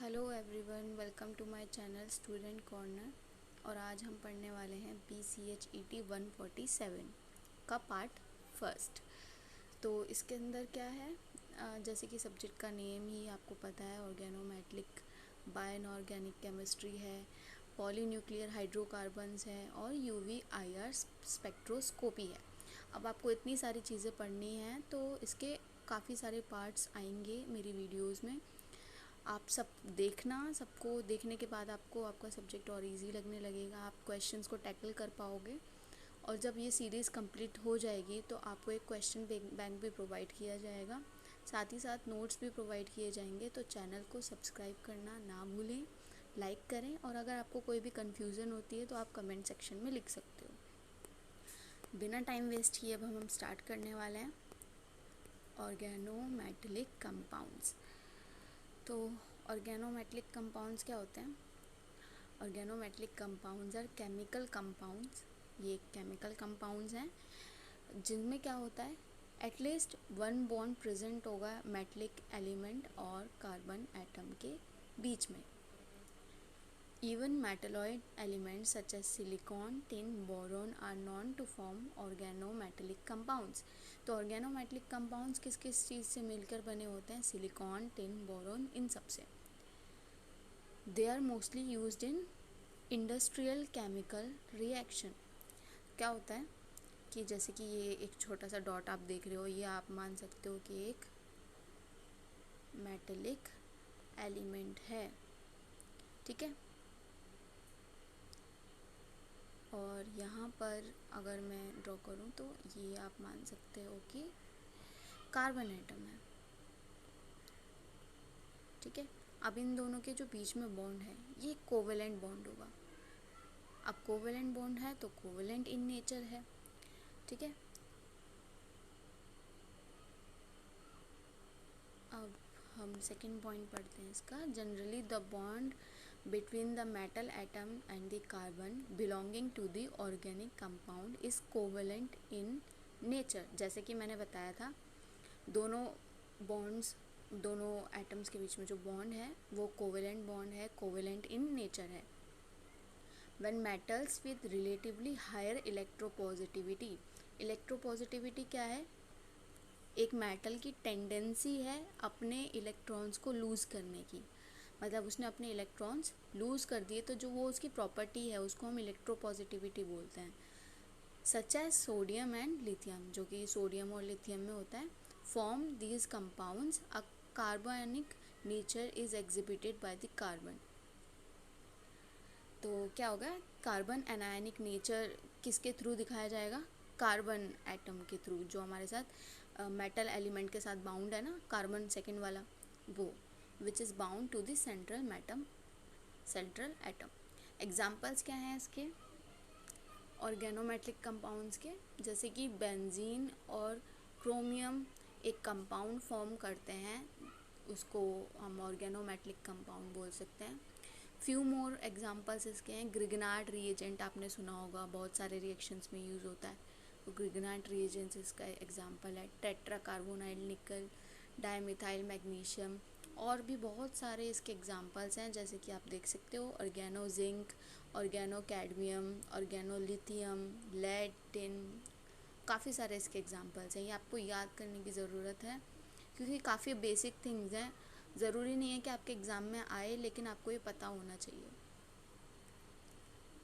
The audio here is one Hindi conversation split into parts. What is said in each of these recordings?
Hello everyone, welcome to my channel student corner. और आज हम पढ़ने वाले हैं PCHET 147 का पार्ट फर्स्ट। तो इसके अंदर क्या है, जैसे कि सब्जेक्ट का नेम ही आपको पता है, ऑर्गेनोमेटलिक बायोइनऑर्गेनिक केमिस्ट्री है, पॉलीन्यूक्लियर हाइड्रोकार्बन्स है और UV-IR स्पेक्ट्रोस्कोपी है। अब आपको इतनी सारी चीज़ें पढ़नी हैं तो इसके काफ़ी सारे पार्ट्स आएंगे मेरी वीडियोज़ में। आप सब देखना, सबको देखने के बाद आपको आपका सब्जेक्ट और इजी लगने लगेगा, आप क्वेश्चंस को टैकल कर पाओगे। और जब ये सीरीज़ कंप्लीट हो जाएगी तो आपको एक क्वेश्चन बैंक भी प्रोवाइड किया जाएगा, साथ ही साथ नोट्स भी प्रोवाइड किए जाएंगे। तो चैनल को सब्सक्राइब करना ना भूलें, लाइक करें, और अगर आपको कोई भी कन्फ्यूज़न होती है तो आप कमेंट सेक्शन में लिख सकते हो। बिना टाइम वेस्ट किए अब हम स्टार्ट करने वाले हैं ऑर्गेनोमेटलिक कंपाउंड्स। तो ऑर्गेनोमेटलिक कंपाउंड्स क्या होते हैं? Organometallic compounds are chemical compounds. ये केमिकल कंपाउंड्स हैं जिनमें क्या होता है, एटलीस्ट वन बॉन्ड प्रेजेंट होगा मेटलिक एलिमेंट और कार्बन एटम के बीच में। Even metalloid elements such as silicon, tin, boron are known to form organometallic compounds। तो organometallic compounds किस किस चीज़ से मिलकर बने होते हैं? सिलिकॉन, टिन, बोरोन, इन सब से। They are mostly used in industrial chemical reaction। क्या होता है कि जैसे कि ये एक छोटा सा डॉट आप देख रहे हो, ये आप मान सकते हो कि एक मेटेलिक एलिमेंट है, ठीक है। और यहाँ पर अगर मैं ड्रॉ करूँ तो ये आप मान सकते हो कि कार्बन एटम है, ठीक है। अब इन दोनों के जो बीच में बॉन्ड है ये कोवेलेंट बॉन्ड होगा। अब कोवेलेंट बॉन्ड है तो कोवेलेंट इन नेचर है, ठीक है। अब हम सेकंड पॉइंट पढ़ते हैं इसका। Generally the bond between the metal atom and the carbon belonging to the organic compound is covalent in nature। जैसे कि मैंने बताया था, दोनों बॉन्ड्स, दोनों एटम्स के बीच में जो बॉन्ड है वो कोवेलेंट बॉन्ड है, कोवेलेंट इन नेचर है। when metals with relatively higher electropositivity, electropositivity क्या है? एक मेटल की टेंडेंसी है अपने इलेक्ट्रॉन्स को लूज़ करने की, मतलब उसने अपने इलेक्ट्रॉन्स लूज़ कर दिए तो जो वो उसकी प्रॉपर्टी है उसको हम इलेक्ट्रोपॉजिटिविटी बोलते हैं। Such as sodium and lithium, जो कि सोडियम और लिथियम में होता है। फॉर्म दीज कंपाउंड्स अ कार्बनिक nature is exhibited by the carbon. तो क्या होगा, कार्बन एनायनिक नेचर किसके थ्रू दिखाया जाएगा? कार्बन एटम के थ्रू, जो हमारे साथ मेटल एलिमेंट के साथ बाउंड है ना, कार्बन सेकेंड वाला, वो which is bound to the central atom. Examples क्या हैं इसके ऑर्गेनोमेटलिक कंपाउंड्स के? जैसे कि बेंजीन और क्रोमियम एक कंपाउंड फॉर्म करते हैं, उसको हम ऑर्गेनोमेटलिक कंपाउंड बोल सकते हैं। फ्यू मोर एग्जाम्पल्स इसके हैं। ग्रिगनार्ड रिएजेंट आपने सुना होगा, बहुत सारे रिएक्शंस में यूज़ होता है, तो ग्रिगनार्ड रिएजेंट्स इसका एग्जाम्पल है। टेट्राकार्बोनाइल निकल, डाइमिथाइल मैग्नीशियम, और भी बहुत सारे इसके एग्जाम्पल्स हैं, जैसे कि आप देख सकते हो organo zinc, organo cadmium, organo lithium, lead, tin, काफ़ी सारे इसके एग्जाम्पल्स हैं। ये आपको याद करने की ज़रूरत है क्योंकि काफ़ी बेसिक थिंग्स हैं, ज़रूरी नहीं है कि आपके एग्ज़ाम में आए, लेकिन आपको ये पता होना चाहिए।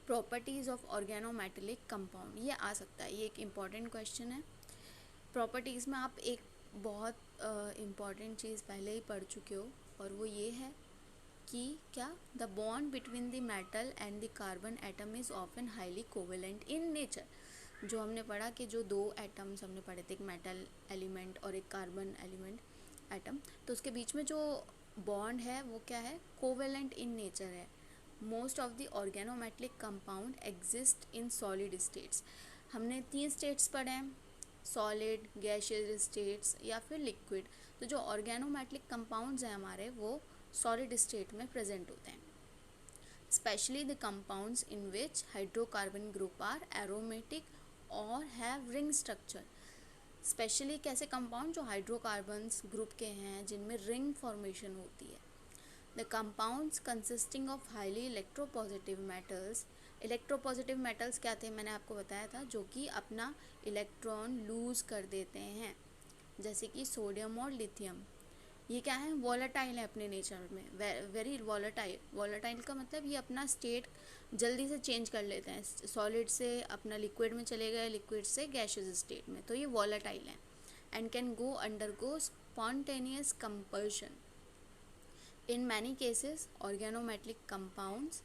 प्रॉपर्टीज़ ऑफ ऑर्गेनोमेटलिक कंपाउंड, ये आ सकता है, ये एक इम्पॉर्टेंट क्वेश्चन है। प्रॉपर्टीज़ में आप एक बहुत इम्पॉर्टेंट चीज़ पहले ही पढ़ चुके हो, और वो ये है कि क्या, the bond between the metal and the carbon atom is often highly covalent in nature. जो हमने पढ़ा कि जो दो एटम्स हमने पढ़े थे, एक मेटल एलिमेंट और एक कार्बन एलिमेंट एटम, तो उसके बीच में जो बॉन्ड है वो क्या है? कोवेलेंट इन नेचर है। Most of the organometallic compound exist in solid states. हमने 3 स्टेट्स पढ़े हैं, सॉलिड, गैसियस स्टेट्स या फिर लिक्विड। तो जो ऑर्गेनोमेटलिक कंपाउंड्स हैं हमारे, वो सॉलिड स्टेट में प्रेजेंट होते हैं। Specially the compounds in which hydrocarbon group are aromatic और हैव रिंग स्ट्रक्चर। स्पेशली कैसे कंपाउंड? जो हाइड्रोकार्बन्स ग्रुप के हैं जिनमें रिंग फॉर्मेशन होती है। The compounds consisting of highly electropositive metals. Electropositive metals क्या थे, मैंने आपको बताया था, जो कि अपना इलेक्ट्रॉन लूज कर देते हैं, जैसे कि सोडियम और लिथियम। ये क्या है, वॉलेटाइल है अपने नेचर में, वेरी वॉलेटाइल। वॉलेटाइल का मतलब ये अपना स्टेट जल्दी से चेंज कर लेते हैं, सॉलिड से अपना लिक्विड में चले गए, लिक्विड से गैसियस स्टेट में, तो ये वॉलेटाइल है। And can go undergo spontaneous compulsion. In many cases, organometallic compounds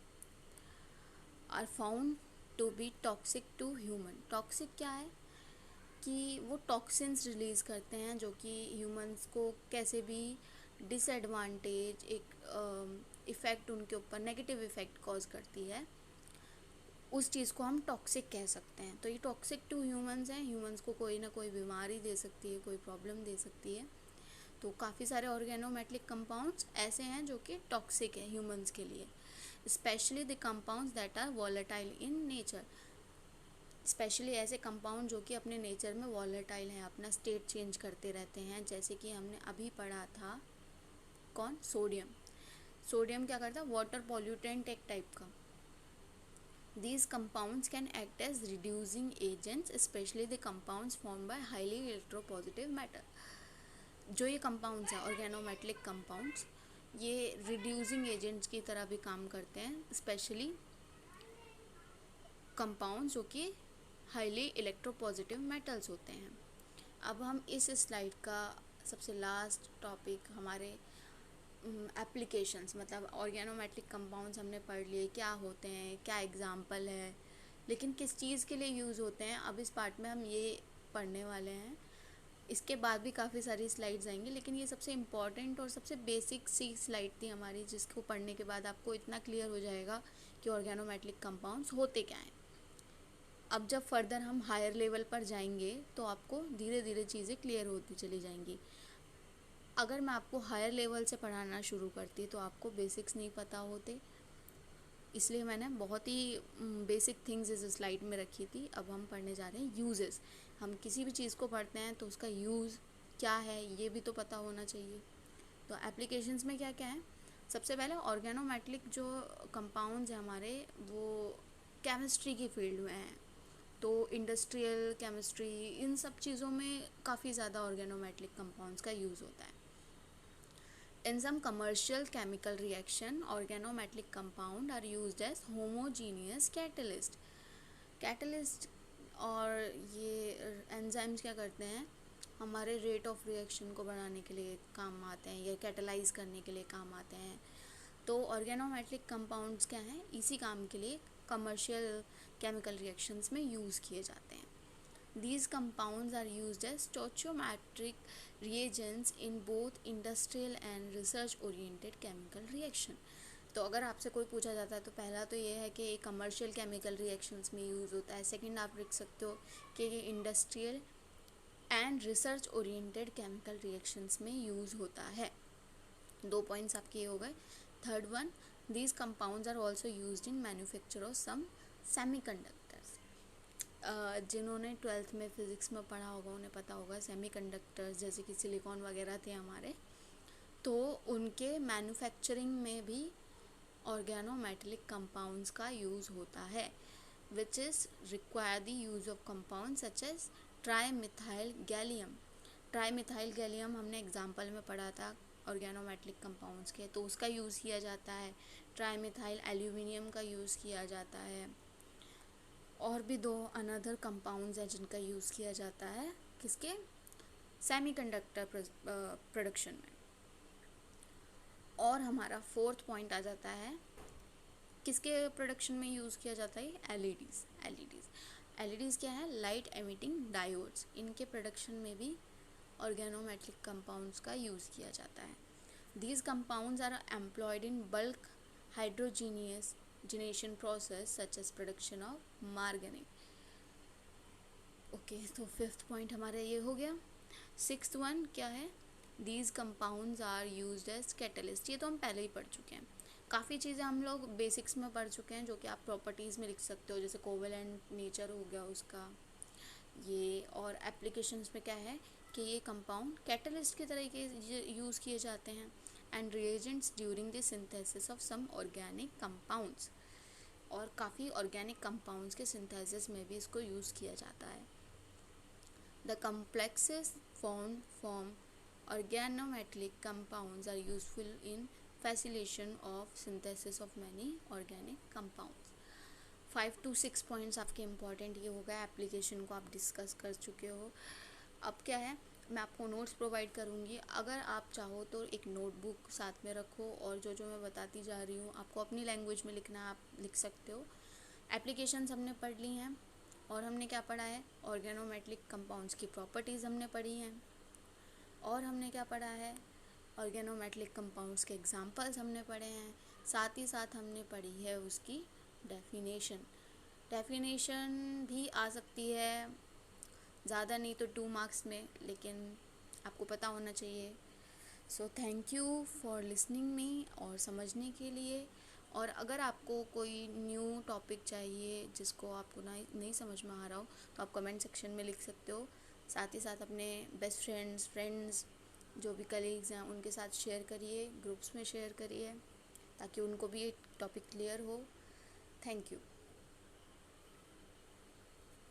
are found to be toxic to human. Toxic क्या है कि वो टॉक्सिन्स रिलीज़ करते हैं जो कि ह्यूमंस को कैसे भी डिसएडवांटेज, एक इफ़ेक्ट उनके ऊपर नेगेटिव इफ़ेक्ट कॉज करती है, उस चीज़ को हम टॉक्सिक कह सकते हैं। तो ये टॉक्सिक टू ह्यूमंस हैं, ह्यूमंस को कोई ना कोई बीमारी दे सकती है, कोई प्रॉब्लम दे सकती है। तो काफ़ी सारे ऑर्गेनोमेटलिक कंपाउंड्स ऐसे हैं जो कि टॉक्सिक है ह्यूमंस के लिए, specially the compounds that are volatile in nature. Specially ऐसे कंपाउंड जो कि अपने नेचर में वॉलेटाइल हैं, अपना स्टेट चेंज करते रहते हैं, जैसे कि हमने अभी पढ़ा था कौन, सोडियम। सोडियम क्या करता है, वाटर पॉल्यूटेंट एक टाइप का। These compounds can act as reducing agents, especially the compounds formed by highly electropositive matter. जो ये कंपाउंड्स हैं ऑर्गेनोमेटलिक कंपाउंड्स, ये रिड्यूसिंग एजेंट्स की तरह भी काम करते हैं, स्पेशली कंपाउंड्स जो कि हाईली इलेक्ट्रोपॉजिटिव मेटल्स होते हैं। अब हम इस स्लाइड का सबसे लास्ट टॉपिक हमारे एप्लीकेशंस, मतलब ऑर्गेनोमेटलिक कंपाउंड्स हमने पढ़ लिए, क्या होते हैं, क्या एग्जांपल है, लेकिन किस चीज़ के लिए यूज़ होते हैं, अब इस पार्ट में हम ये पढ़ने वाले हैं। इसके बाद भी काफ़ी सारी स्लाइड्स आएंगी, लेकिन ये सबसे इम्पॉर्टेंट और सबसे बेसिक सी स्लाइड थी हमारी, जिसको पढ़ने के बाद आपको इतना क्लियर हो जाएगा कि ऑर्गेनोमेटलिक कंपाउंड्स होते क्या हैं। अब जब फर्दर हम हायर लेवल पर जाएंगे तो आपको धीरे धीरे चीज़ें क्लियर होती चली जाएंगी। अगर मैं आपको हायर लेवल से पढ़ाना शुरू करती तो आपको बेसिक्स नहीं पता होते, इसलिए मैंने बहुत ही बेसिक थिंग्स इस स्लाइड में रखी थी। अब हम पढ़ने जा रहे हैं यूजेस। हम किसी भी चीज़ को पढ़ते हैं तो उसका यूज़ क्या है ये भी तो पता होना चाहिए। तो एप्लीकेशंस में क्या क्या है, सबसे पहले ऑर्गेनोमेटलिक जो कंपाउंड्स हैं हमारे, वो केमिस्ट्री की फील्ड में हैं, तो इंडस्ट्रियल केमिस्ट्री, इन सब चीज़ों में काफ़ी ज़्यादा ऑर्गेनोमेटलिक कंपाउंड्स का यूज़ होता है। In some commercial chemical reaction, organometallic compound are used as homogeneous catalyst. Catalyst और ये एंजाइम्स क्या करते हैं, हमारे रेट ऑफ रिएक्शन को बढ़ाने के लिए काम आते हैं या कैटलाइज करने के लिए काम आते हैं। तो ऑर्गेनोमेटलिक कंपाउंड्स क्या हैं, इसी काम के लिए कमर्शियल केमिकल रिएक्शंस में यूज़ किए जाते हैं। These compounds are used as stoichiometric reagents in both industrial and research oriented chemical reaction. तो अगर आपसे कोई पूछा जाता है तो पहला तो ये है कि ये कमर्शियल केमिकल रिएक्शंस में यूज़ होता है। सेकंड आप लिख सकते हो कि ये industrial and research oriented chemical reactions में यूज़ होता है। 2 पॉइंट्स आपके ये हो गए। Third one, these compounds are also used in manufacture of some semiconductors. जिन्होंने 12th में फ़िज़िक्स में पढ़ा होगा उन्हें पता होगा, सेमीकंडक्टर्स जैसे कि सिलिकॉन वगैरह थे हमारे, तो उनके मैन्युफैक्चरिंग में भी ऑर्गेनोमेटलिक कंपाउंड्स का यूज़ होता है, which is require the use of compound such as trimethyl gallium. Trimethyl gallium हमने एग्जाम्पल में पढ़ा था ऑर्गेनोमेटलिक कंपाउंड्स के, तो उसका यूज़ किया जाता है। ट्राईमिथाइल एल्यूमिनियम का यूज़ किया जाता है। और भी 2 अनदर कंपाउंड्स हैं जिनका यूज़ किया जाता है, किसके, सेमीकंडक्टर प्रोडक्शन में। और हमारा 4th पॉइंट आ जाता है, किसके प्रोडक्शन में यूज़ किया जाता है, एलईडीज़ क्या है, लाइट एमिटिंग डायोड्स, इनके प्रोडक्शन में भी ऑर्गेनोमेटलिक कंपाउंड्स का यूज़ किया जाता है। These compounds are employed in bulk hydrogenation process such as production of margarine. Okay, तो 5th पॉइंट हमारा ये हो गया। 6th वन क्या है, these compounds are used as catalyst. ये तो हम पहले ही पढ़ चुके हैं। काफ़ी चीज़ें हम लोग बेसिक्स में पढ़ चुके हैं जो कि आप प्रॉपर्टीज़ में लिख सकते हो, जैसे कोवेलेंट नेचर हो गया उसका ये। और एप्लीकेशंस में क्या है कि ये कंपाउंड कैटलिस्ट की तरह के यूज़ किए जाते हैं। And reagents during the synthesis of some organic compounds. और काफ़ी ऑर्गेनिक कंपाउंड्स के सिंथेसिस में भी इसको यूज़ किया जाता है। The complexes formed from organometallic compounds are useful in facilitation of synthesis of many organic compounds। 5 to 6 points आपके इम्पॉर्टेंट ये हो गया, एप्लीकेशन को आप डिस्कस कर चुके हो। अब क्या है, मैं आपको नोट्स प्रोवाइड करूँगी, अगर आप चाहो तो एक नोटबुक साथ में रखो और जो जो मैं बताती जा रही हूँ आपको अपनी लैंग्वेज में लिखना है, आप लिख सकते हो। एप्लीकेशंस हमने पढ़ ली हैं और हमने क्या पढ़ा है, ऑर्गेनोमेटलिक कंपाउंड्स की प्रॉपर्टीज़ हमने पढ़ी हैं और हमने क्या पढ़ा है, ऑर्गेनोमेटलिक कंपाउंड्स के एग्जांपल्स हमने पढ़े हैं। साथ ही साथ हमने पढ़ी है उसकी डेफिनेशन। डेफिनेशन भी आ सकती है, ज़्यादा नहीं तो 2 मार्क्स में, लेकिन आपको पता होना चाहिए। So thank you for listening me और समझने के लिए। और अगर आपको कोई न्यू टॉपिक चाहिए जिसको आपको नहीं समझ में आ रहा हो तो आप कमेंट सेक्शन में लिख सकते हो। साथ ही साथ अपने बेस्ट फ्रेंड्स जो भी कलीग्स हैं उनके साथ शेयर करिए, ग्रुप्स में शेयर करिए ताकि उनको भी टॉपिक क्लियर हो। Thank you.